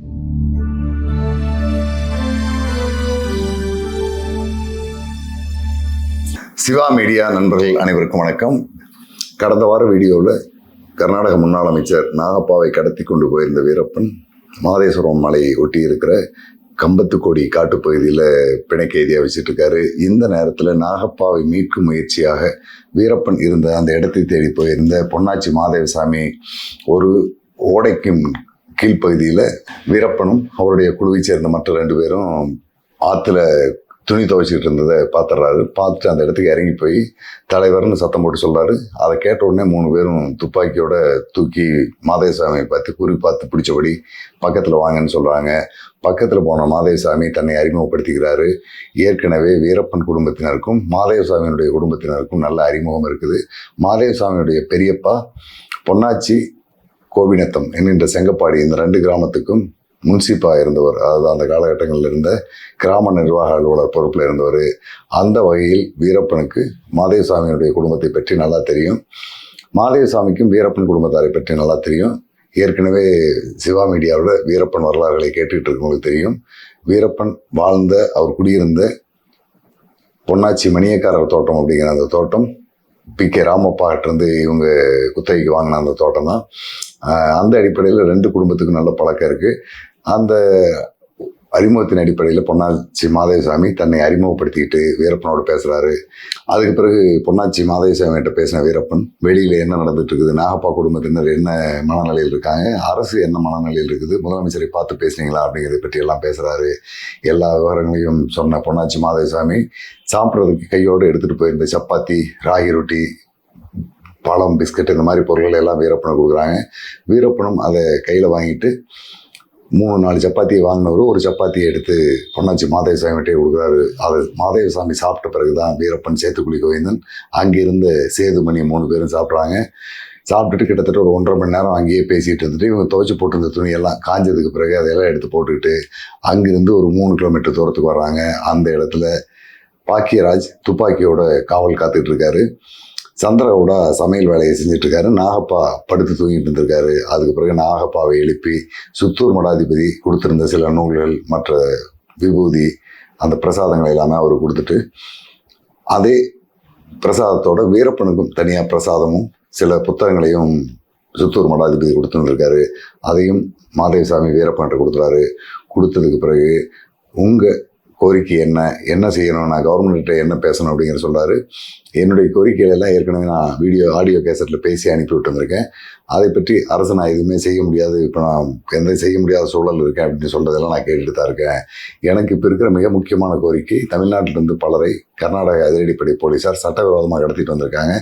Siva media நண்பர்கள் அனைவருக்கும் வணக்கம். கடந்த வார வீடியோவில் கர்நாடக முன்னாள் அமைச்சர் நாகப்பாவை கடத்தி கொண்டு போயிருந்த வீரப்பன் மாதேஸ்வரம் மலையை ஒட்டி இருக்கிற கம்பத்துக்கோடி காட்டுப்பகுதியில் பிணை கைதியாக வச்சுட்டு இருக்காரு. இந்த நேரத்தில் நாகப்பாவை மீட்கும் முயற்சியாக வீரப்பன் இருந்த அந்த இடத்தை தேடி போயிருந்த பொன்னாச்சி மாதேவசாமி ஒரு ஓடைக்கும் கீழ்ப்பகுதியில் வீரப்பனும் அவருடைய குழுவை சேர்ந்த மற்ற 2 பேரும் ஆற்றுல துணி துவைச்சிட்டு இருந்ததை பார்த்துட்றாரு. பார்த்துட்டு அந்த இடத்துக்கு இறங்கி போய் தலைவர்னு சத்தம் போட்டு சொல்கிறாரு. அதை கேட்ட உடனே 3 பேரும் துப்பாக்கியோட தூக்கி மாதேவசாமியை பார்த்து குறி பார்த்து பிடிச்சபடி பக்கத்தில் வாங்கன்னு சொல்கிறாங்க. பக்கத்தில் போன மாதேவசாமி தன்னை அறிமுகப்படுத்திக்கிறாரு. ஏற்கனவே வீரப்பன் குடும்பத்தினருக்கும் மாதேவசாமியினுடைய குடும்பத்தினருக்கும் நல்ல அறிமுகம் இருக்குது. மாதேவசாமியுடைய பெரியப்பா பொன்னாச்சி கோபிநத்தம் என்கின்ற செங்கப்பாடி இந்த 2 கிராமத்துக்கும் முன்சிப்பாக இருந்தவர். அதாவது அந்த காலகட்டங்களில் இருந்த கிராம நிர்வாக அலுவலர் பொறுப்பில் இருந்தவர். அந்த வகையில் வீரப்பனுக்கு மாதேவசாமியுடைய குடும்பத்தை பற்றி நல்லா தெரியும். மாதேவசாமிக்கும் வீரப்பன் குடும்பத்தாரை பற்றி நல்லா தெரியும். ஏற்கனவே சிவா மீடியாவில் வீரப்பன் வரலாறுகளை கேட்டுக்கிட்டு இருக்கவங்களுக்கு தெரியும். வீரப்பன் வாழ்ந்த அவர் குடியிருந்த பொன்னாச்சி மணியக்காரர் தோட்டம் அப்படிங்கிற அந்த தோட்டம் பி.கே. ராமப்பாட்டிருந்து இவங்க குத்தகைக்கு வாங்கின அந்த தோட்டம் தான். அந்த அடிப்படையில் 2 குடும்பத்துக்கும் நல்ல பழக்கம் இருக்குது. அந்த அறிமுகத்தின் அடிப்படையில் பொன்னாச்சி மாதேவசாமி தன்னை அறிமுகப்படுத்திக்கிட்டு வீரப்பனோடு பேசுகிறாரு. அதுக்கு பிறகு பொன்னாச்சி மாதேவசாமிகிட்ட பேசின வீரப்பன் வெளியில் என்ன நடந்துட்டு இருக்குது, நாகப்பா குடும்பத்தினர் என்ன மனநிலையில் இருக்காங்க, அரசு என்ன மனநிலையில் இருக்குது, முதலமைச்சரை பார்த்து பேசுனீங்களா அப்படிங்கிறத பற்றி எல்லாம் பேசுகிறாரு. எல்லா விவரங்களையும் சொன்ன பொன்னாச்சி மாதேவசாமி சாப்பிட்றதுக்கு கையோடு எடுத்துகிட்டு போயிருந்த சப்பாத்தி, ராகி ரொட்டி, பழம், பிஸ்கட் இந்த மாதிரி பொருட்களை எல்லாம் வீரப்பனை கொடுக்குறாங்க. வீரப்பனும் அதை கையில் வாங்கிட்டு 3-4 சப்பாத்தியை வாங்கினவர் ஒரு சப்பாத்தியை எடுத்து பொன்னாச்சி மாதேவசாமிகிட்டே கொடுக்குறாரு. அது மாதேவசாமி சாப்பிட்ட பிறகு தான் வீரப்பன், சேத்துக்குழி கோவிந்தன், அங்கிருந்த சேதுமணி 3 பேரும் சாப்பிட்றாங்க. சாப்பிட்டுட்டு கிட்டத்தட்ட ஒரு 1.5 மணி நேரம் அங்கேயே பேசிகிட்டு இருந்துட்டு இவங்க துவைச்சி போட்டிருந்த துணியெல்லாம் காஞ்சதுக்கு பிறகு அதையெல்லாம் எடுத்து போட்டுக்கிட்டு அங்கிருந்து ஒரு 3 கிலோமீட்டர் தூரத்துக்கு வர்றாங்க. அந்த இடத்துல பாக்கியராஜ் துப்பாக்கியோட காவல் காத்துட்டு இருக்காரு. சந்திரகவுடா சமையல் வேலையை செஞ்சுட்டு இருக்காரு. நாகப்பா படுத்து தூங்கிட்டு இருந்திருக்காரு. அதுக்கு பிறகு நாகப்பாவை எழுப்பி சுத்தூர் மடாதிபதி கொடுத்திருந்த சில நூல்கள், மற்ற விபூதி, அந்த பிரசாதங்கள் எல்லாமே அவர் கொடுத்துட்டு அதே பிரசாதத்தோட வீரப்பனுக்கும் தனியாக பிரசாதமும் சில புத்தகங்களையும் சுத்தூர் மடாதிபதி கொடுத்துருக்காரு. அதையும் மாதேவசாமி வீரப்பன்கிட்ட கொடுத்துறாரு. கொடுத்ததுக்கு பிறகு உங்கள் கோரிக்கை என்ன செய்யணும், நான் கவர்மெண்ட்கிட்ட என்ன பேசணும் அப்படிங்கிற சொல்கிறாரு. என்னுடைய கோரிக்கைகளெல்லாம் ஏற்கனவே நான் ஆடியோ கேசட்டில் பேசி அனுப்பி விட்டு வந்திருக்கேன். அதை பற்றி அரசு நான் எதுவுமே செய்ய முடியாது, இப்போ நான் எந்த செய்ய முடியாத சூழல் இருக்கேன் அப்படின்னு சொல்கிறதெல்லாம் நான் கேட்டுட்டு தான் இருக்கேன். எனக்கு இப்போ இருக்கிற மிக முக்கியமான கோரிக்கை, தமிழ்நாட்டிலிருந்து பலரை கர்நாடக அதிரடிப்படை போலீஸார் சட்டவிரோதமாக கடத்திட்டு வந்திருக்காங்க.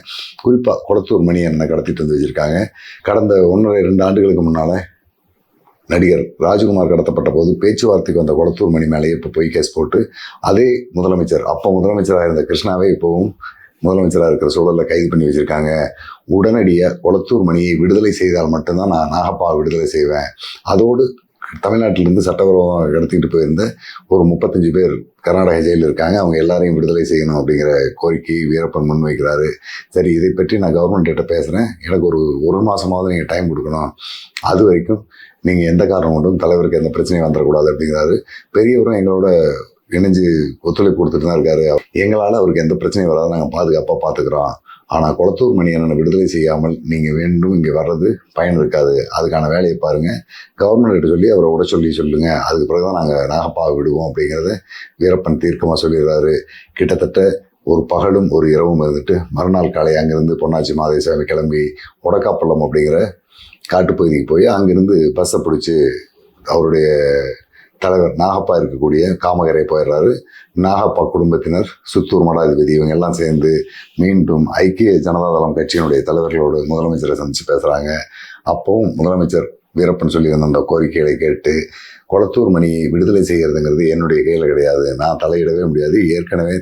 குறிப்பாக கொளத்தூர் மணியனை கடத்திட்டு வந்து வச்சுருக்காங்க. கடந்த 1.5-2 ஆண்டுகளுக்கு முன்னால் நடிகர் ராஜ்குமார் கடத்தப்பட்ட போது பேச்சுவார்த்தைக்கு வந்த கொளத்தூர் மணி மேலேயே இப்போ போய் கேஸ் போட்டு அதே முதலமைச்சர், அப்போ முதலமைச்சராக இருந்த கிருஷ்ணாவே இப்போவும் முதலமைச்சராக இருக்கிற சூழலில் கைது பண்ணி வச்சுருக்காங்க. உடனடியாக கொளத்தூர் மணியை விடுதலை செய்தால் மட்டும்தான் நான் நாகப்பாவை விடுதலை செய்வேன். அதோடு தமிழ்நாட்டிலிருந்து சட்டவிரோதமாக கடத்திட்டு போயிருந்த ஒரு 35 பேர் கர்நாடக ஜெயிலில் இருக்காங்க. அவங்க எல்லாரையும் விடுதலை செய்யணும் அப்படிங்கிற கோரிக்கையை வீரப்பன் முன்வைக்கிறாரு. சரி, இதை பற்றி நான் கவர்மெண்ட்டிட்ட பேசுகிறேன், எனக்கு ஒரு மாதமாவது நீங்கள் டைம் கொடுக்கணும், அது வரைக்கும் நீங்கள் எந்த காரணம் கொண்டும் தலைவருக்கு எந்த பிரச்சனையும் வந்துடக்கூடாது அப்படிங்கிறாரு. பெரியவரும் எங்களோட இணைஞ்சு ஒத்துழைப்பு கொடுத்துட்டு தான் இருக்காரு. எங்களால் அவருக்கு எந்த பிரச்சனையும் வராது, நாங்கள் பாதுகாப்பாக பார்த்துக்கிறோம். ஆனால் கொளத்தூர் மணியனை விடுதலை செய்யாமல் நீங்கள் வேண்டும் இங்கே வர்றது பயன் இருக்காது, அதுக்கான வேலையை பாருங்கள், கவர்மெண்ட்கிட்ட சொல்லி அவரை விட சொல்லுங்கள், அதுக்கு பிறகு தான் நாங்கள் நாகப்பாவை விடுவோம் அப்படிங்கிறத வீரப்பன் தீர்க்கமாக சொல்லிடுறாரு. கிட்டத்தட்ட ஒரு பகலும் ஒரு இரவும் இருந்துட்டு மறுநாள் காலை அங்கேருந்து பொன்னாச்சி மாதேவசாமி கிளம்பி ஒடக்காப்பள்ளம் அப்படிங்கிற காட்டுப்பகுதிக்கு போய் அங்கிருந்து பஸ்ஸை பிடிச்சி அவருடைய தலைவர் நாகப்பா இருக்கக்கூடிய காமகரை போயிடுறாரு. நாகப்பா குடும்பத்தினர், சுத்தூர் மடாதிபதி, இவங்க எல்லாம் சேர்ந்து மீண்டும் ஐக்கிய ஜனதாதளம் கட்சியினுடைய தலைவர்களோடு முதலமைச்சரை சந்தித்து பேசுகிறாங்க. அப்போவும் முதலமைச்சர் வீரப்பன் சொல்லியிருந்த அந்த கோரிக்கைகளை கேட்டு கொளத்தூர் மணியை விடுதலை செய்கிறதுங்கிறது என்னுடைய கையில் கிடையாது, நான் தலையிடவே முடியாது, ஏற்கனவே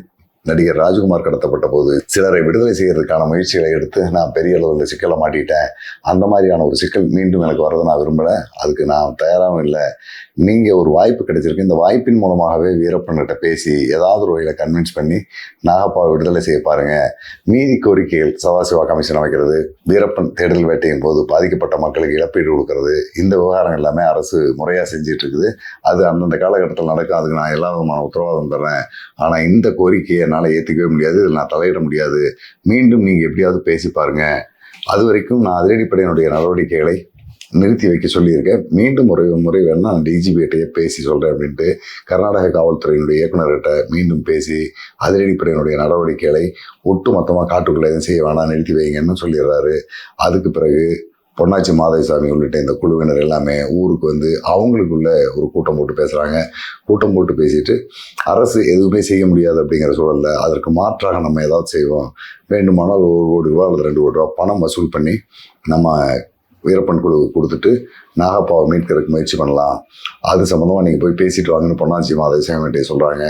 நடிகர் ராஜ்குமார் கடத்தப்பட்ட போது சிலரை விடுதலை செய்யறதுக்கான முயற்சிகளை எடுத்து நான் பெரிய அளவில் சிக்கலை மாட்டிட்டேன். அந்த மாதிரியான ஒரு சிக்கல் மீண்டும் எனக்கு வர்றதை நான் விரும்பலை, அதுக்கு நான் தயாராகவும் இல்லை. நீங்கள் ஒரு வாய்ப்பு கிடைச்சிருக்கு, இந்த வாய்ப்பின் மூலமாகவே வீரப்பன்கிட்ட பேசி ஏதாவது ஒரு வகையில் கன்வின்ஸ் பண்ணி நாகப்பாவை விடுதலை செய்ய பாருங்கள். மீதி கோரிக்கைகள் சதாசிவா கமிஷன் அமைக்கிறது, வீரப்பன் தேடுதல் வேட்டையின் போது பாதிக்கப்பட்ட மக்களுக்கு இழப்பீடு கொடுக்கறது, இந்த விவகாரம் எல்லாமே அரசு முறையாக செஞ்சிட்டு இருக்குது. அது அந்தந்த காலகட்டத்தில் நடக்கும். அதுக்கு நான் எல்லா விதமான உத்தரவாதம் தர்றேன். ஆனால் இந்த கோரிக்கையை என்னால் ஏற்றுக்கவே முடியாது, இதில் நான் தலையிட முடியாது. மீண்டும் நீங்கள் எப்படியாவது பேசி பாருங்கள். அது வரைக்கும் நான் அதிரடிப்படையினுடைய நடவடிக்கைகளை நிறுத்தி வைக்க சொல்லியிருக்கேன். மீண்டும் ஒரு முறை வேணா நான் டிஜிபிகிட்டே பேசி சொல்கிறேன் அப்படின்ட்டு கர்நாடக காவல்துறையினுடைய இயக்குநர்கிட்ட மீண்டும் பேசி அதிரடிப்படையினுடைய நடவடிக்கைகளை ஒட்டு மொத்தமாக காட்டுக்குள்ளே எதுவும் செய்ய வேணாம், நிறுத்தி வைங்கன்னு சொல்லிடுறாரு. அதுக்கு பிறகு பொன்னாச்சி மாதேசாமி உள்ளிட்ட இந்த குழுவினர் எல்லாமே ஊருக்கு வந்து அவங்களுக்குள்ள ஒரு கூட்டம் போட்டு பேசுகிறாங்க. கூட்டம் போட்டு பேசிட்டு அரசு எதுவுமே செய்ய முடியாது அப்படிங்கிற சூழலில் அதற்கு மாற்றாக நம்ம ஏதாவது செய்வோம், வேண்டுமானால் 1 கோடி ரூபா அல்லது 2 கோடி ரூபா பணம் வசூல் பண்ணி நம்ம வீரப்பன் குழு கொடுத்துட்டு நாகப்பாவை மீட்கிறதுக்கு முயற்சி பண்ணலாம், அது சம்மந்தமாக நீங்கள் போய் பேசிட்டு வாங்கன்னு பொன்னாச்சி மாதேசாமிகிட்டே சொல்கிறாங்க.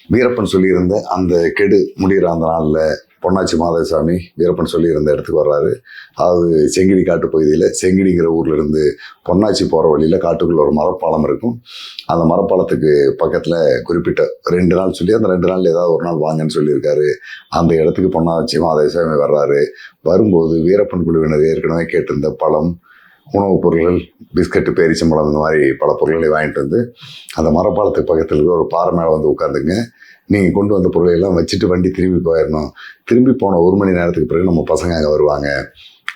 வீரப்பன் சொல்லியிருந்த அந்த கெடு முடிகிற அந்த நாளில் பொன்னாச்சி மாதேசாமி வீரப்பன் சொல்லியிருந்த இடத்துக்கு வர்றாரு. அதாவது செங்கிடி காட்டு பகுதியில், செங்கிடிங்கிற ஊரில் இருந்து பொன்னாச்சி போகிற வழியில் காட்டுக்குள்ள ஒரு மரப்பாலம் இருக்கும். அந்த மரப்பாலத்துக்கு பக்கத்தில் குறிப்பிட்ட 2 நாள் சொல்லி அந்த 2 நாளில் ஏதாவது ஒரு நாள் வாங்கன்னு சொல்லியிருக்காரு. அந்த இடத்துக்கு பொன்னாச்சி மாதேசாமி வர்றாரு. வரும்போது வீரப்பன் குழுவினர் ஏற்கனவே கேட்டிருந்த பழம், உணவுப் பொருட்கள், பிஸ்கட்டு, பேரிச்சம்பழம், இந்த மாதிரி பல பொருட்களை வாங்கிட்டு வந்து அந்த மரப்பாலத்துக்கு பக்கத்தில் இருக்கிற ஒரு பாறை மேலே வந்து உட்காந்துங்க. நீங்கள் கொண்டு வந்த பொருளை எல்லாம் வச்சுட்டு வண்டி திரும்பி போயிடணும். திரும்பி போன 1 மணி நேரத்துக்கு பிறகு நம்ம பசங்க அங்கே வருவாங்க,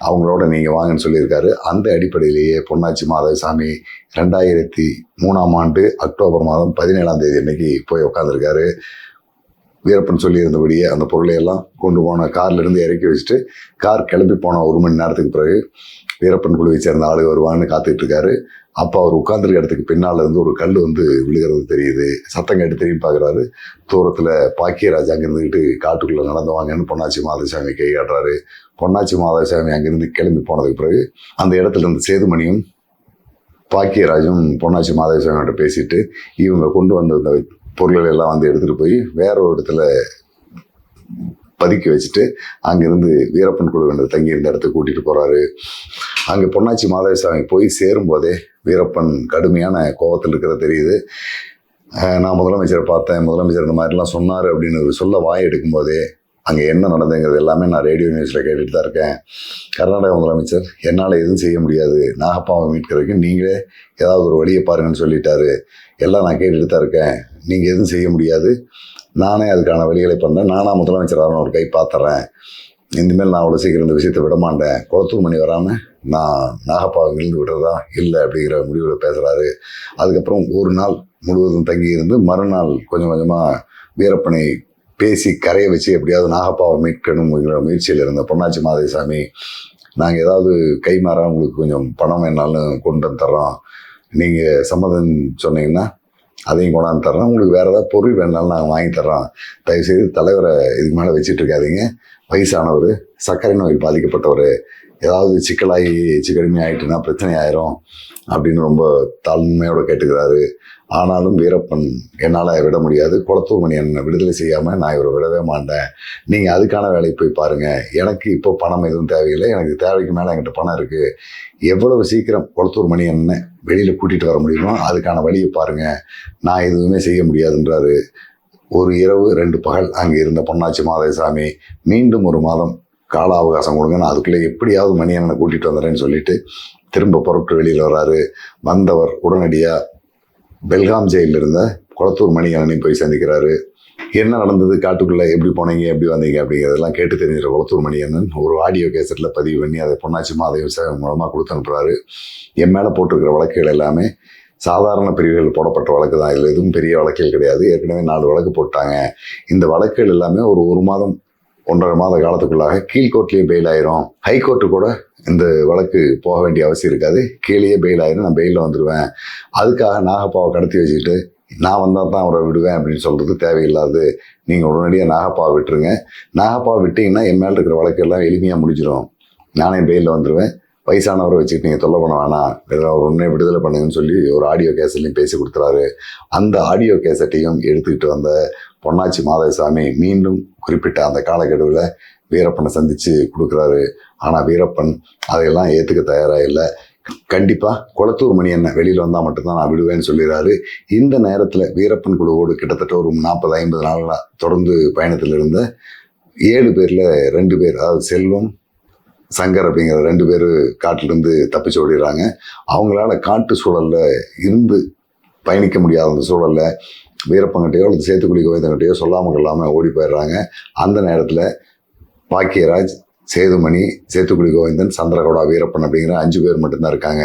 அவங்களோட நீங்கள் வாங்கன்னு சொல்லியிருக்காரு. அந்த அடிப்படையிலேயே பொன்னாச்சி மாதேசாமி 2003ஆம் ஆண்டு அக்டோபர் மாதம் 17ஆம் தேதி அன்னைக்கு போய் உட்காந்துருக்காரு. வீரப்பன் சொல்லியிருந்தபடியே அந்த பொருளை எல்லாம் கொண்டு போன கார்லேருந்து இறக்கி வச்சுட்டு கார் கிளம்பி போன 1 மணி நேரத்துக்கு பிறகு வீரப்பன் குழுவை சேர்ந்த ஆளு வருவான்னு காத்துட்டு இருக்காரு. அப்போ அவர் உட்கார்ந்துருக்க இடத்துக்கு பின்னால் இருந்து ஒரு கல் வந்து விழுகிறது தெரியுது. சத்தம் கேட்டு திரும்பி பார்க்குறாரு. தூரத்தில் பாக்கியராஜ் அங்கே இருந்துக்கிட்டு காட்டுக்குள்ளே நடந்து வாங்கன்னு பொன்னாச்சி மாதேசாமி கை காட்டுறாரு. பொன்னாச்சி மாதேசாமி அங்கேருந்து கிளம்பி போனதுக்கு பிறகு அந்த இடத்துல இருந்து சேதுமணியும் பாக்கியராஜும் பொன்னாச்சி மாதேசாமிகிட்ட பேசிட்டு இவங்க கொண்டு வந்த இந்த பொருள்கள் எல்லாம் வந்து எடுத்துகிட்டு போய் வேற ஒரு இடத்துல பதுக்கி வச்சுட்டு அங்கேருந்து வீரப்பன் குழுவினர் தங்கியிருந்த இடத்துக்கு கூட்டிகிட்டு போகிறாரு. அங்கே பொன்னாச்சி மாதேசாமி போய் சேரும்போதே வீரப்பன் கடுமையான கோபத்தில் இருக்கிறது தெரியுது. நான் முதலமைச்சரை பார்த்தேன், முதலமைச்சர் இந்த மாதிரிலாம் சொன்னார் அப்படின்னு சொல்ல வாய் எடுக்கும்போதே அங்கே என்ன நடந்ததுங்கிறது எல்லாமே நான் ரேடியோ நியூஸில் கேட்டுட்டு தான் இருக்கேன். கர்நாடக முதலமைச்சர் என்னால் எதுவும் செய்ய முடியாது, நாகப்பாவை மீட்கிறதுக்கு நீங்களே ஏதாவது ஒரு வழியை பாருங்கன்னு சொல்லிட்டாரு. எல்லாம் நான் கேட்டுட்டு தான் இருக்கேன், நீங்கள் எதுவும் செய்ய முடியாது, நானே அதுக்கான வழிகளை பண்ணேன், நானாக முதலமைச்சரான ஒரு கை பார்த்துறேன், இனிமேல் நான் அவ்வளோ சீக்கிரம் இந்த விஷயத்தை விட மாட்டேன், குளத்தூர் மணி வராமல் நான் நாகப்பாவை மீண்டு விடுறதா இல்லை அப்படிங்கிற முடிவில் பேசுகிறாரு. அதுக்கப்புறம் ஒரு நாள் முழுவதும் தங்கி இருந்து மறுநாள் கொஞ்சம் கொஞ்சமாக வீரப்பனை பேசி கரையை வச்சு எப்படியாவது நாகப்பாவை மீட்கணுங்கிற முயற்சியில் இருந்த பொன்னாச்சி மாதேசாமி, நாங்கள் ஏதாவது கை மாறாக உங்களுக்கு கொஞ்சம் பணம் வேணாலும் கொண்டு வந்து தர்றோம், நீங்கள் சம்மதம் சொன்னீங்கன்னா அதையும் கொண்டாந்து தர்றோம், உங்களுக்கு வேறு ஏதாவது பொருள் வேணாலும் நாங்கள் வாங்கி தர்றோம், தயவுசெய்து தலைவரை இதுக்கு மேலே வச்சுட்டு இருக்காதீங்க, வயசானவர், சர்க்கரை நோய் பாதிக்கப்பட்டவர், ஏதாவது சிக்கலாகி சிக்கடிமை ஆகிட்டுன்னா பிரச்சனை ஆயிரும் அப்படின்னு ரொம்ப தாழ்மையோடு கேட்டுக்கிறாரு. ஆனாலும் வீரப்பன் என்னால் விட முடியாது, குளத்தூர் மணி என்னை விடுதலை செய்யாமல் நான் இவரை விடவே மாட்டேன், நீங்கள் அதுக்கான வேலையை போய் பாருங்கள், எனக்கு இப்போ பணம் எதுவும் தேவையில்லை, எனக்கு தேவைக்கு மேலே என்கிட்ட பணம் இருக்குது, எவ்வளவு சீக்கிரம் குளத்தூர் மணி என்ன வெளியில் கூட்டிகிட்டு வர முடியுமோ அதுக்கான வழியை பாருங்கள், நான் எதுவுமே செய்ய முடியாதுன்றாரு. ஒரு இரவு 2 பகல் அங்கே இருந்த பொன்னாச்சி மாதேசாமி மீண்டும் 1 மாதம் கால அவகாசம் கொடுங்க, நான் அதுக்குள்ளே எப்படியாவது மணியண்ணனை கூட்டிகிட்டு வந்துடுறேன்னு சொல்லிட்டு திரும்ப புறப்பட்டு வெளியில் வர்றாரு. வந்தவர் உடனடியாக பெல்காம் ஜெயிலில் இருந்த குளத்தூர் மணியண்ணனை போய் சந்திக்கிறாரு. என்ன நடந்தது, காட்டுக்குள்ளே எப்படி போனீங்க, எப்படி வந்தீங்க அப்படிங்கிறதெல்லாம் கேட்டு தெரிஞ்சிட குளத்தூர் மணியண்ணன் ஒரு ஆடியோ கேசட்டில் பதிவு பண்ணி அதை பொன்னாச்சி மாதேசாமி மூலமாக கொடுத்து அனுப்புகிறாரு. என் மேலே போட்டிருக்கிற வழக்குகள் எல்லாமே சாதாரண பிரிவுகள் போடப்பட்ட வழக்கு தான், இதில் எதுவும் பெரிய வழக்குகள் கிடையாது, ஏற்கனவே 4 வழக்கு போட்டாங்க, இந்த வழக்குகள் எல்லாமே ஒரு 1 மாதம் 1.5 மாத காலத்துக்குள்ளாக கீழ்கோர்ட்லேயே பெயில் ஆயிரும், ஹைகோர்ட்டு கூட இந்த வழக்கு போக வேண்டிய அவசியம் இருக்காது, கீழேயே பெயில் ஆயிரும், நான் பெயிலில் வந்துடுவேன், அதுக்காக நாகப்பாவை கடத்தி வச்சுக்கிட்டு நான் வந்தால் தான் அவரை விடுவேன் அப்படின்னு சொல்கிறது தேவையில்லாது, நீங்கள் உடனடியாக நாகப்பாவை விட்டுருங்க, நாகப்பாவை விட்டிங்கன்னா என் மேலே இருக்கிற வழக்கு எல்லாம் எளிமையாக முடிஞ்சிடும், நானே பெயிலில் வந்துடுவேன், வயசானவரை வச்சுக்கிட்டு நீங்கள் தொல்லை பண்ண வேணாம், அவர் உடனே விடுதலை பண்ணுங்கன்னு சொல்லி ஒரு ஆடியோ கேசட்லையும் பேசி கொடுத்துறாரு. அந்த ஆடியோ கேசட்டையும் எடுத்துக்கிட்டு வந்த பொன்னாச்சி மாதேசாமி மீண்டும் குறிப்பிட்ட அந்த காலக்கெடுவில் வீரப்பனை சந்தித்து கொடுக்குறாரு. ஆனால் வீரப்பன் அதையெல்லாம் ஏற்றுக்க தயாராக இல்லை. கண்டிப்பாக குளத்தூர் மணி என்ன வெளியில் வந்தால் மட்டும்தான் நான் விடுவேன்னு சொல்லிடுறாரு. இந்த நேரத்தில் வீரப்பன் குழுவோடு கிட்டத்தட்ட ஒரு 40-50 நாளாக தொடர்ந்து பயணத்தில் இருந்த 7 பேரில் 2 பேர், அதாவது செல்வம், சங்கர் அப்படிங்கிற 2 பேர் காட்டிலிருந்து தப்பிச்சு ஓடிடுறாங்க. அவங்களால காட்டு சூழலில் இருந்து பயணிக்க முடியாத அந்த சூழலில் வீரப்பங்கிட்டையோ அல்லது சேத்துக்குழி கோவிந்தங்கிட்டையோ சொல்லாமல் கொள்ளாமல் ஓடி போயிடுறாங்க. அந்த நேரத்தில் பாக்கியராஜ், சேதுமணி, சேத்துக்குழி கோவிந்தன், சந்திரகவுடா, வீரப்பன் அப்படிங்கிற 5 பேர் மட்டும்தான் இருக்காங்க.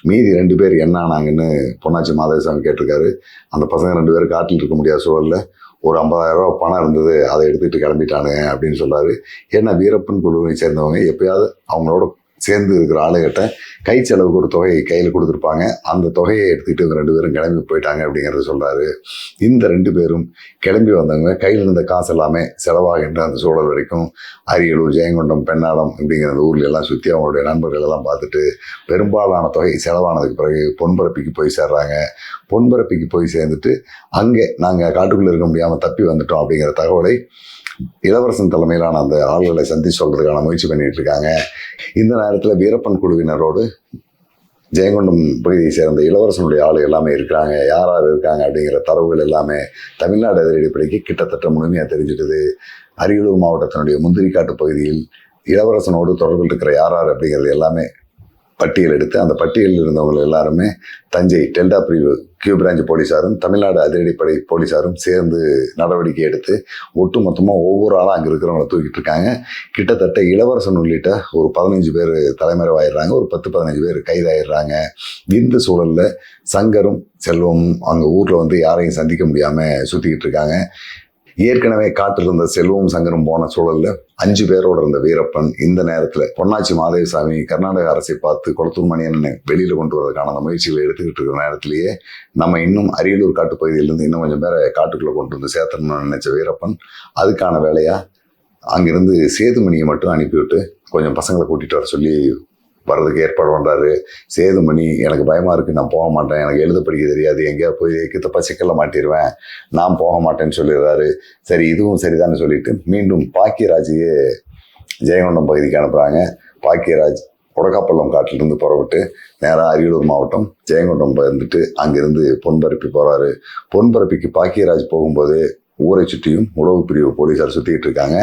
மீதி 2 பேர் என்ன ஆனாங்கன்னு பொன்னாச்சி மாதேசாமி கேட்டிருக்காரு. அந்த பசங்க 2 பேர் காட்டில் இருக்க முடியாத சூழலில் ஒரு 50,000 ரூபா பணம் இருந்தது, அதை எடுத்துகிட்டு கிளம்பிட்டானுங்க அப்படின்னு சொல்றாரு. ஏன்னா வீரப்பன் குழுவை சேர்ந்தவங்க எப்பயாவது அவங்களோட சேர்ந்து இருக்கிற ஆளுகிட்ட கை செலவுக்கு ஒரு தொகையை கையில் கொடுத்துருப்பாங்க. அந்த தொகையை எடுத்துக்கிட்டு இவங்க 2 பேரும் கிளம்பி போயிட்டாங்க அப்படிங்கிறத சொல்றாரு. இந்த 2 பேரும் கிளம்பி வந்தவங்க கையில் இருந்த காசு எல்லாமே செலவாகின்ற அந்த சூழல் வரைக்கும் அரியலூர், ஜெயங்கொண்டம், பெண்ணாடம் அப்படிங்கிற அந்த ஊர்ல எல்லாம் சுற்றி அவங்களுடைய நண்பர்கள் எல்லாம் பார்த்துட்டு பெரும்பாலான தொகை செலவானதுக்கு பிறகு பொன்பரப்பிக்கு போய் சேர்றாங்க. பொன்பரப்பிக்கு போய் சேர்ந்துட்டு அங்கே நாங்கள் காட்டுக்குள்ளே இருக்க முடியாமல் தப்பி வந்துட்டோம் அப்படிங்கிற தகவலை இளவரசன் தலைமையிலான அந்த ஆளுகளை சந்தித்து சொல்றதுக்கான முயற்சி பண்ணிட்டு இருக்காங்க. இந்த நேரத்தில் வீரப்பன் குழுவினரோடு ஜெயங்கொண்டம் பகுதியை சேர்ந்த இளவரசனுடைய ஆளு எல்லாமே இருக்கிறாங்க. யார் யார் இருக்காங்க அப்படிங்கிற தரவுகள் எல்லாமே தமிழ்நாடு அதிரடிப்படைக்கு கிட்டத்தட்ட முழுமையாக தெரிஞ்சிட்டது. அரியலூர் மாவட்டத்தினுடைய முந்திரிக்காட்டு பகுதியில் இளவரசனோடு தொடர்பில் இருக்கிற யார் யார் அப்படிங்கிறது எல்லாமே பட்டியல் எடுத்து அந்த பட்டியலில் இருந்தவங்க எல்லாருமே தஞ்சை டெல்டா பிரிவு கியூ பிரான்ச் போலீஸாரும் தமிழ்நாடு அதிரடிப்படை போலீஸாரும் சேர்ந்து நடவடிக்கை எடுத்து ஒட்டு மொத்தமாக ஒவ்வொரு ஆளாக அங்கே இருக்கிறவங்கள தூக்கிட்டு இருக்காங்க. கிட்டத்தட்ட இளவரசன் உள்ளிட்ட ஒரு 15 பேர் தலைமறைவாயிடுறாங்க, ஒரு 10-15 பேர் கைதாயிடுறாங்க. இந்த சூழலில் சங்கரும் செல்வமும் அங்கே ஊரில் வந்து யாரையும் சந்திக்க முடியாமல் சுற்றிக்கிட்டு இருக்காங்க. ஏற்கனவே காட்டில் இருந்த செல்வம் சங்கரும் போன சூழலில் 5 பேரோட இருந்த வீரப்பன் இந்த நேரத்தில் பொன்னாச்சி மாதேசாமி கர்நாடக அரசை பார்த்து குளத்தூர் மணியனை வெளியில் கொண்டு வரதுக்கான அந்த முயற்சிகளை எடுத்துக்கிட்டு இருக்கிற நேரத்திலேயே நம்ம இன்னும் அரியலூர் காட்டு பகுதியிலேருந்து இன்னும் கொஞ்சம் பேரை காட்டுக்குள்ளே கொண்டு வந்து சேர்த்தணும்னு நினைச்ச வீரப்பன் அதுக்கான வேலையாக அங்கிருந்து சேதுமணியை மட்டும் அனுப்பிவிட்டு கொஞ்சம் பசங்களை கூட்டிகிட்டு வர சொல்லி வர்றதுக்கு ஏற்பாடு பண்ணுறாரு. சேதுமணி, எனக்கு பயமாக இருக்குது, நான் போக மாட்டேன், எனக்கு எழுத படிக்க தெரியாது, எங்கேயா போய் கித்தப்பா சிக்கலில் மாட்டிடுவேன், நான் போக மாட்டேன்னு சொல்லிடுறாரு. சரி, இதுவும் சரிதான்னு சொல்லிட்டு மீண்டும் பாக்கியராஜையே ஜெயங்கொண்டம் பகுதிக்கு அனுப்புகிறாங்க. பாக்கியராஜ் உடக்காப்பள்ளம் காட்டிலிருந்து புறப்பட்டு நேராக அரியலூர் மாவட்டம் ஜெயங்கொண்டம் வந்துட்டு அங்கிருந்து பொன்பரப்பி போகிறாரு. பொன்பரப்பிக்கு பாக்கியராஜ் போகும்போது ஊரை சுற்றியும் உளவு பிரிவு போலீஸார் சுற்றிக்கிட்டு இருக்காங்க.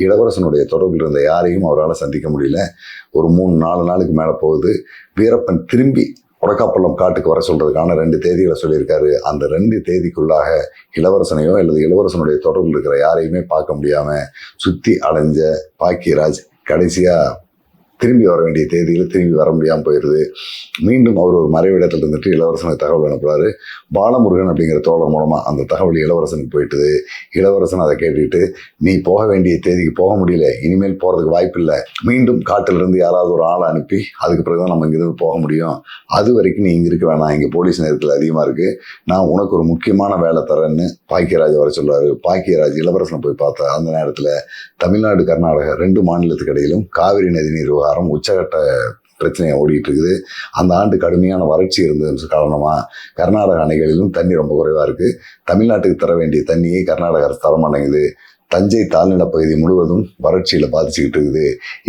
இளவரசனுடைய தொடர்பில் இருந்த யாரையும் அவரால் சந்திக்க முடியல. ஒரு 3-4 நாளுக்கு மேலே போகுது. வீரப்பன் திரும்பி உடக்காப்பள்ளம் காட்டுக்கு வர சொல்றதுக்கான 2 தேதிகளை சொல்லியிருக்காரு. அந்த 2 தேதிக்குள்ளாக இளவரசனையோ அல்லது இளவரசனுடைய தொடர்பில் இருக்கிற யாரையுமே பார்க்க முடியாம சுற்றி அலைஞ்ச பாக்கியராஜ் கடைசியா திரும்பி வர வேண்டிய தேதியில் திரும்பி வர முடியாமல் போயிடுது. மீண்டும் அவர் ஒரு மறைவிடத்தில் இருந்துட்டு இளவரசனுக்கு தகவல் அனுப்புறாரு. பாலமுருகன் அப்படிங்கிற தோழர் மூலமாக அந்த தகவல் இளவரசனுக்கு போயிட்டுது. இளவரசன் அதை கேட்டுக்கிட்டு, நீ போக வேண்டிய தேதிக்கு போக முடியல, இனிமேல் போகிறதுக்கு வாய்ப்பு இல்லை, மீண்டும் காட்டிலிருந்து யாராவது ஒரு ஆளை அனுப்பி அதுக்கு பிறகுதான் நம்ம இங்கிருந்து போக முடியும், அது வரைக்கும் நீ இங்கே இருக்க வேணாம், இங்கே போலீஸ் நெருக்கல் அதிகமாக இருக்குது, நான் உனக்கு ஒரு முக்கியமான வேலை தரேன்னு பாக்கியராஜ் வர சொல்றாரு. பாக்கியராஜ் இளவரசனை போய் பார்த்தா அந்த நேரத்தில் தமிழ்நாடு, கர்நாடகா 2 மாநிலத்துக்கு இடையிலும் காவிரி நதிநீர் விவகாரம் உச்சகட்ட பிரச்சனையை ஓடிட்டு இருக்குது. அந்த ஆண்டு கடுமையான வறட்சி இருந்தது காரணமாக கர்நாடக அணைகளிலும் தண்ணி ரொம்ப குறைவாக இருக்குது. தமிழ்நாட்டுக்கு தர வேண்டிய தண்ணியை கர்நாடக அரசு தரமாட்டேங்குது. தஞ்சை தாழ்நில பகுதி முழுவதும் வறட்சியில் பாதிச்சுக்கிட்டு இருக்குது.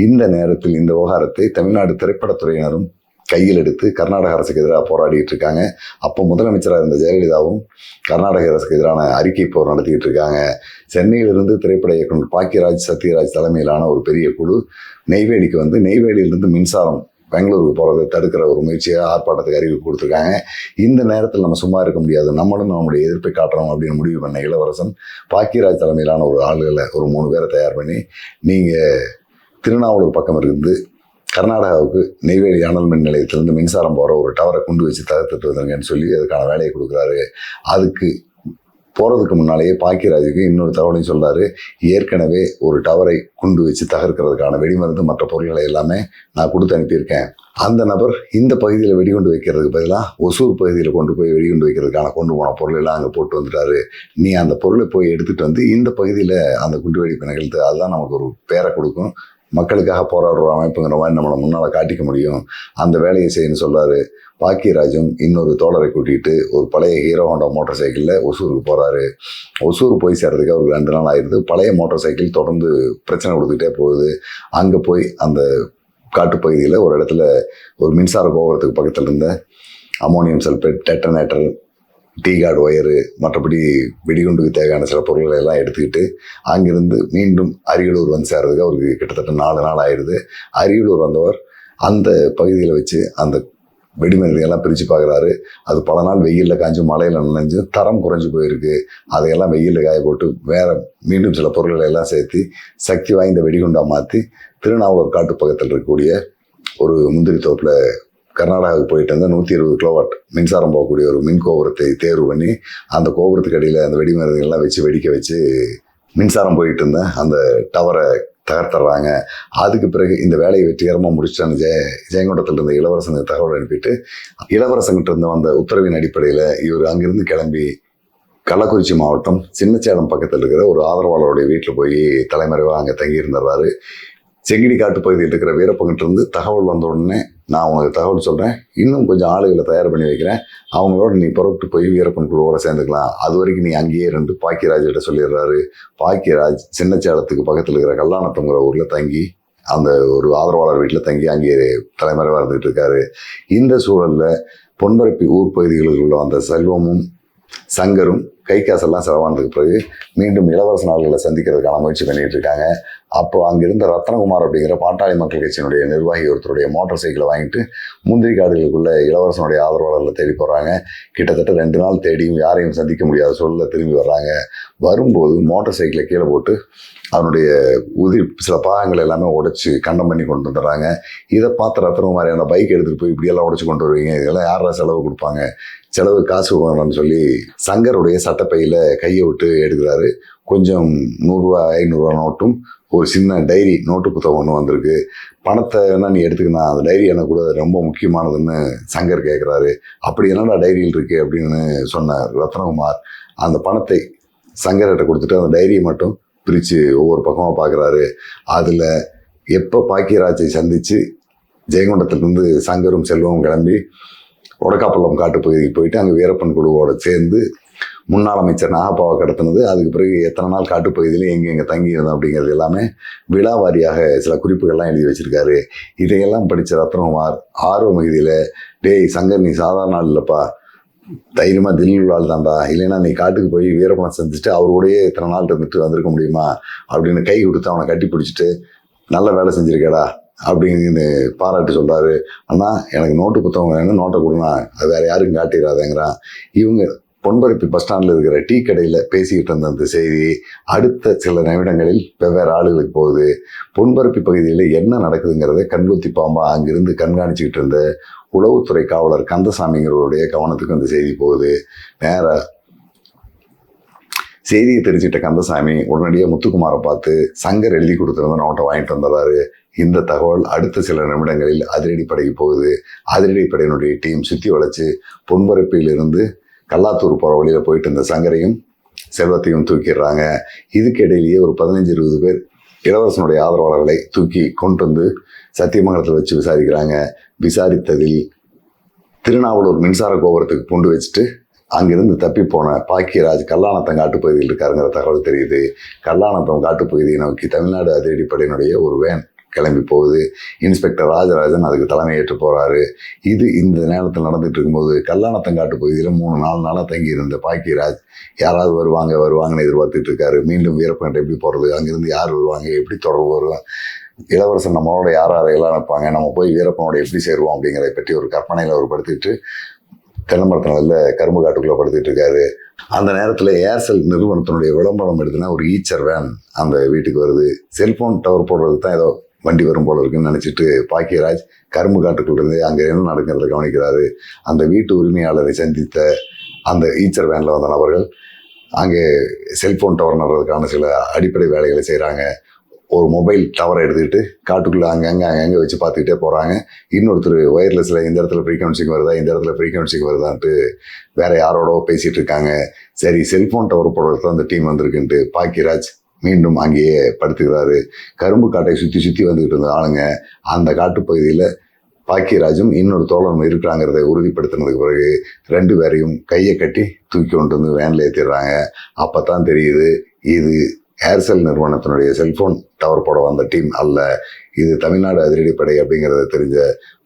இந்த நேரத்தில் இந்த விவகாரத்தை தமிழ்நாடு திரைப்படத்துறையினரும் கையில் எடுத்து கர்நாடக அரசுக்கு எதிராக போராடிட்டு இருக்காங்க. அப்போ முதலமைச்சராக இருந்த ஜெயலலிதாவும் கர்நாடக அரசுக்கு எதிரான அறிக்கை போர் நடத்திக்கிட்டு இருக்காங்க. சென்னையிலிருந்து திரைப்பட இயக்குனர் பாக்கியராஜ், சத்யராஜ் தலைமையிலான ஒரு பெரிய குழு நெய்வேலிக்கு வந்து நெய்வேலியிலிருந்து மின்சாரம் பெங்களூருக்கு போகிறத தடுக்கிற ஒரு முயற்சியாக ஆர்ப்பாட்டத்துக்கு அறிவிப்பு கொடுத்துருக்காங்க. இந்த நேரத்தில் நம்ம சும்மா இருக்க முடியாது, நம்மளும் நம்முடைய எதிர்ப்பை காட்டுறோம் அப்படின்னு முடிவு பண்ண இளவரசன் பாக்கியராஜ் தலைமையிலான ஒரு ஆளுகளை ஒரு 3 பேரை தயார் பண்ணி, நீங்கள் திருநாவலூர் பக்கம் இருந்து கர்நாடகாவுக்கு நெய்வேலி அனல் மின் நிலையத்திலிருந்து மின்சாரம் போகிற ஒரு டவரை கொண்டு வச்சு தடுத்துட்டு வந்துருங்கன்னு சொல்லி அதுக்கான வேலையை கொடுக்குறாரு. அதுக்கு போகிறதுக்கு முன்னாலேயே பாக்கியராஜுக்கு இன்னொரு தகவலையும் சொல்கிறாரு. ஏற்கனவே ஒரு டவரை குண்டு வச்சு தகர்க்கிறதுக்கான வெடிமருந்து மற்ற பொருட்களை எல்லாமே நான் கொடுத்து அனுப்பியிருக்கேன். அந்த நபர் இந்த பகுதியில் வெடிகுண்டு வைக்கிறதுக்கு பதிலாக ஒசூர் பகுதியில் கொண்டு போய் வெடிகுண்டு வைக்கிறதுக்கான கொண்டு போன பொருள் எல்லாம் அங்கே போட்டு வந்துட்டாரு. நீ அந்த பொருளை போய் எடுத்துகிட்டு வந்து இந்த பகுதியில் அந்த குண்டு வெடிப்பு நிகழ்த்து, அதுதான் நமக்கு ஒரு பேரை கொடுக்கும், மக்களுக்காக போராடுற அமைப்புங்கிற மாதிரி நம்மளை முன்னால் காட்டிக்க முடியும், அந்த வேலையை செய்யணும்னு சொல்கிறாரு. பாக்கியராஜும் இன்னொரு தோழரை கூட்டிகிட்டு ஒரு பழைய ஹீரோ ஹோண்டா மோட்டார் சைக்கிளில் ஒசூருக்கு போகிறாரு. ஒசூர் போய் சேர்றதுக்கு அவருக்கு 2 நாள் ஆயிடுது. பழைய மோட்டார் சைக்கிள் தொடர்ந்து பிரச்சனை கொடுத்துக்கிட்டே போகுது. அங்கே போய் அந்த காட்டுப்பகுதியில் ஒரு இடத்துல ஒரு மின்சார கோபுரத்துக்கு பக்கத்தில் இருந்த ammonium sulphate, detonator, tea card wire, மற்றபடி வெடிகுண்டுக்கு தேவையான சில பொருட்களை எல்லாம் எடுத்துக்கிட்டு அங்கிருந்து மீண்டும் அரியலூர் வந்து சேர்றதுக்கு அவருக்கு கிட்டத்தட்ட 4 நாள் ஆயிடுது. அரியலூர் வந்தவர் அந்த பகுதியில் வச்சு அந்த வெடிமருந்தையெல்லாம் பிரித்து பார்க்குறாரு. அது பல நாள் வெயிலில் காய்ஞ்சி மழையில் நனைஞ்சு தரம் குறைஞ்சி போயிருக்கு. அதையெல்லாம் வெயிலில் காய போட்டு வேற மீண்டும் சில பொருட்களை எல்லாம் சேர்த்து சக்தி வாய்ந்த வெடிகுண்டாக மாற்றி திருநாவலூர் காட்டு பக்கத்தில் இருக்கக்கூடிய ஒரு முந்திரி தோப்பில் கர்நாடகாவுக்கு போயிட்டு இருந்த 120 கிலோவாட் மின்சாரம் போகக்கூடிய ஒரு மின் கோபுரத்தை தேர்வு பண்ணி அந்த கோபுரத்துக்கு அடியில் அந்த வெடிமருந்துகள்லாம் வச்சு வெடிக்க வச்சு மின்சாரம் போயிட்டு இருந்த அந்த டவரை தகர்த்துறாங்க. அதுக்கு பிறகு இந்த வேலையை வெற்றிகரமாக முடிச்சுட்டு ஜெயங்கொண்டத்தில் இருந்த இளவரசனுக்கு தகவல் அனுப்பிட்டு இளவரசங்கிட்ட இருந்து வந்த உத்தரவின் அடிப்படையில் இவர் அங்கிருந்து கிளம்பி கள்ளக்குறிச்சி மாவட்டம் சின்னச்சேலம் பக்கத்தில் இருக்கிற ஒரு ஆதரவாளருடைய வீட்டில் போய் தலைமறைவாக அங்கே தங்கி இருந்துடுறாரு. செங்கிடி காட்டு பகுதியில் இருக்கிற வீரப்பங்கிட்ட இருந்து தகவல் வந்த உடனே நான் உனக்கு தகவல் சொல்கிறேன், இன்னும் கொஞ்சம் ஆளுகளை தயார் பண்ணி வைக்கிறேன், அவங்களோட நீ புறப்பட்டு போய் வீரப்பன் குழுவோட சேர்ந்துக்கலாம், அது வரைக்கும் நீ அங்கேயே இருந்து பாக்கியராஜ்கிட்ட சொல்லிடுறாரு. பாக்கியராஜ் சின்னச்சேலத்துக்கு பக்கத்தில் இருக்கிற கல்லாணத்தங்கிற ஊரில் தங்கி அந்த ஒரு ஆதரவாளர் வீட்டில் தங்கி அங்கேயே தலைமறைவாக இருந்துகிட்டு இருக்காரு. இந்த சூழலில் பொன்பரப்பி ஊர் பகுதிகளுக்குள்ள வந்த செல்வமும் சங்கரும் கை காசெல்லாம் செலவானதுக்கு பிறகு மீண்டும் இளவரசன் அவர்களை சந்திக்கிறதுக்கான முயற்சி பண்ணிட்டு இருக்காங்க. அப்போ அங்கிருந்த ரத்னகுமார் அப்படிங்கிற பாட்டாளி மக்கள் கட்சியினுடைய நிர்வாகி ஒருத்தருடைய மோட்டார் சைக்கிளை வாங்கிட்டு முந்திரி காடுகளுக்குள்ள இளவரசனுடைய ஆதரவாளர்களை தேடி போகிறாங்க. கிட்டத்தட்ட 2 நாள் தேடியும் யாரையும் சந்திக்க முடியாத சூழலில் திரும்பி வர்றாங்க. வரும்போது மோட்டார் சைக்கிளை கீழே போட்டு அவனுடைய சில பாகங்கள் எல்லாமே உடைச்சி கண்டம் பண்ணி கொண்டு வந்துடுறாங்க. இதை பார்த்து ரத்னகுமார் அந்த பைக் எடுத்துகிட்டு போய் இப்படியெல்லாம் உடைச்சி கொண்டு வருவீங்க, இதெல்லாம் யாரா செலவு கொடுப்பாங்க, செலவு காசு விடுவாங்கன்னு சொல்லி சங்கருடைய சட்டப்பையில் கையை விட்டு எடுக்கிறாரு. கொஞ்சம் 100 ரூபா 500 ரூபா நோட்டும் ஒரு சின்ன டைரி நோட்டு புத்தகம் ஒன்று வந்திருக்கு. பணத்தை வேணா நீ எடுத்துக்கணும், அந்த டைரி எனக்கு கூட ரொம்ப முக்கியமானதுன்னு சங்கர் கேட்குறாரு. அப்படி என்னடா டைரியில் இருக்கு அப்படின்னு சொன்னார் ரத்னகுமார். அந்த பணத்தை சங்கர்கிட்ட கொடுத்துட்டு அந்த டைரியை மட்டும் பிரித்து ஒவ்வொரு பக்கமாக பார்க்குறாரு. அதில் எப்போ பாக்கியராஜை சந்தித்து ஜெயங்கொண்டத்திலிருந்து சங்கரும் செல்வமும் கிளம்பி ஒடக்காப்பள்ளம் காட்டு பகுதிக்கு போயிட்டு அங்கே வீரப்பன் குழுவோட சேர்ந்து முன்னாள் அமைச்சர் நாகப்பாவை கடத்தினது, அதுக்கு பிறகு எத்தனை நாள் காட்டுப்பகுதியில் எங்கே தங்கி இருந்தோம் அப்படிங்கிறது எல்லாமே விழாவாரியாக சில குறிப்புகள்லாம் எழுதி வச்சிருக்காரு. இதையெல்லாம் படித்த ரத்னகுமார் ஆர்வ மிகுதியில், டேய் சங்கர், நீ சாதாரண ஆள் இல்லைப்பா, தைரியமாக தில்லியில் ஆள் தான்டா, இல்லைன்னா நீ காட்டுக்கு போய் வீரப்பனை சந்திச்சுட்டு அவரோடையே இத்தனை நாள் இருந்துட்டு வந்திருக்க முடியுமா அப்படின்னு கை கொடுத்து அவனை கட்டி பிடிச்சிட்டு நல்ல வேலை செஞ்சுருக்கேடா அப்படின்னு பாராட்டி சொல்கிறாரு. ஆனால் எனக்கு நோட்டு புத்தகம் வேணும், நோட்டை கொடுங்க, அது வேறு யாருக்கும் காட்டிடாதேங்கிறான். இவங்க பொன்பரப்பி பஸ் ஸ்டாண்டில் இருக்கிற டீ கடையில் பேசிக்கிட்டு இருந்த அந்த செய்தி அடுத்த சில நிமிடங்களில் வெவ்வேறு ஆளுகளுக்கு போகுது. பொன்பரப்பி பகுதியில் என்ன நடக்குதுங்கிறத கண்கொத்தி பாம்பா அங்கிருந்து கண்காணிச்சுக்கிட்டு இருந்த உளவுத்துறை காவலர் கந்தசாமிங்கிறவருடைய கவனத்துக்கு அந்த செய்தி போகுது. நேராக செய்தியை தெரிஞ்சுக்கிட்ட கந்தசாமி உடனடியாக முத்துக்குமாரை பார்த்து சங்கர் எழுதி கொடுத்துருந்த நோட்டை வாங்கிட்டு வந்துடுறாரு. இந்த தகவல் அடுத்த சில நிமிடங்களில் அதிரடிப்படைக்கு போகுது. அதிரடிப்படையினுடைய டீம் சுற்றி வளைச்சு பொன்பரப்பிலிருந்து கல்லாத்தூர் போகிற வழியில் போயிட்டு இருந்த சங்கரையும் செல்வத்தையும் தூக்கிடுறாங்க. இதுக்கு இடையிலேயே ஒரு 15-20 பேர் இளவரசனுடைய ஆதரவாளர்களை தூக்கி கொண்டு வந்து சத்தியமங்கலத்தில் வச்சு விசாரிக்கிறாங்க. விசாரித்ததில் திருநாவலூர் மின்சார கோபுரத்துக்கு பூண்டு வச்சுட்டு அங்கிருந்து தப்பி போன பாக்கியராஜ் கல்லாணத்தம் காட்டுப்பகுதியில் இருக்காருங்கிற தகவல் தெரியுது. கல்லாணத்தம் காட்டுப்பகுதியை நோக்கி தமிழ்நாடு அதிரடிப்படையினுடைய ஒரு வேன் கிளம்பி போகுது. இன்ஸ்பெக்டர் ராஜராஜன் அதுக்கு தலைமையேற்று போகிறாரு. இது இந்த நேரத்தில் நடந்துட்டு இருக்கும்போது கல்லாணத்தங்காட்டு பகுதியில் 3-4 நாளாக தங்கி இருந்த பாக்கியராஜ் யாராவது வருவாங்கன்னு எதிர்பார்த்துட்டு இருக்காரு. மீண்டும் வீரப்பன்கிட்ட எப்படி போகிறது, அங்கிருந்து யார் வருவாங்க, எப்படி தொடர்பு வரும், இளவரசன் நம்மளோட யாரெல்லாம் நினைப்பாங்க, நம்ம போய் வீரப்பனோட எப்படி சேருவோம் அப்படிங்கிறத பற்றி ஒரு கற்பனையில் அவர் படுத்திட்டு தென்னமரத்தினால கரும்பு காட்டுக்குள்ளே படுத்திட்டு இருக்காரு. அந்த நேரத்தில் ஏர்செல் நிறுவனத்தினுடைய விளம்பரம் எடுத்துனா ஒரு ஈச்சர் வேன் அந்த வீட்டுக்கு வருது. செல்போன் டவர் போடுறதுக்கு தான் ஏதோ வண்டி வரும் போல இருக்குன்னு நினச்சிட்டு பாக்கியராஜ் கரும்பு காட்டுக்குள்ளேருந்து அங்கே என்ன நடக்கிறத கவனிக்கிறாரு. அந்த வீட்டு உரிமையாளரை சந்தித்த அந்த ஈச்சர் வேனில் வந்த நபர்கள் அங்கே செல்போன் டவர் நடுறதுக்கான சில அடிப்படை வேலைகளை செய்கிறாங்க. ஒரு மொபைல் டவரை எடுத்துக்கிட்டு காட்டுக்குள்ளே அங்கங்கே வச்சு பார்த்துக்கிட்டே போகிறாங்க. இன்னொருத்தர் ஒயர்லெஸில் இந்த இடத்துல ஃப்ரீக்வன்சிக்கு வருதா, இந்த இடத்துல ஃப்ரீக்வன்சிக்கு வருதான்ட்டு வேறு யாரோட பேசிகிட்டு இருக்காங்க. சரி, செல்ஃபோன் டவர் போடுறதுக்கு அந்த டீம் வந்திருக்குன்ட்டு பாக்கியராஜ் மீண்டும் அங்கேயே படுத்துக்கிறாரு. கரும்பு காட்டை சுற்றி வந்துக்கிட்டு இருந்த ஆளுங்க அந்த காட்டுப்பகுதியில் பாக்கியராஜும் இன்னொரு தோழரும் இருக்கிறாங்கிறத உறுதிப்படுத்தினதுக்கு பிறகு 2 பேரையும் கையை கட்டி தூக்கி கொண்டு வந்து வேனில் ஏற்றிடுறாங்க. அப்போ தான் தெரியுது இது ஏர்செல் நிறுவனத்தினுடைய செல்போன் டவர் போட வந்த டீம் அல்ல, இது தமிழ்நாடு அதிரடிப்படை அப்படிங்கிறத தெரிஞ்ச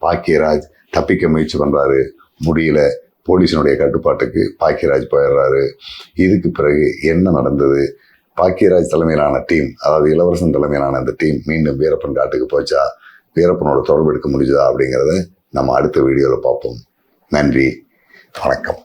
பாக்கியராஜ் தப்பிக்க முயற்சி பண்ணுறாரு, முடியல. போலீஸினுடைய கட்டுப்பாட்டுக்கு பாக்கியராஜ் போயிடுறாரு. இதுக்கு பிறகு என்ன நடந்தது? பாக்கியராஜ் தலைமையிலான டீம், அதாவது இளவரசன் தலைமையிலான அந்த டீம் மீண்டும் வீரப்பன் காட்டுக்கு போச்சா, வீரப்பனோட தொடர்பு எடுக்க முடிஞ்சதா அப்படிங்கிறத நம்ம அடுத்த வீடியோவில் பார்ப்போம். நன்றி, வணக்கம்.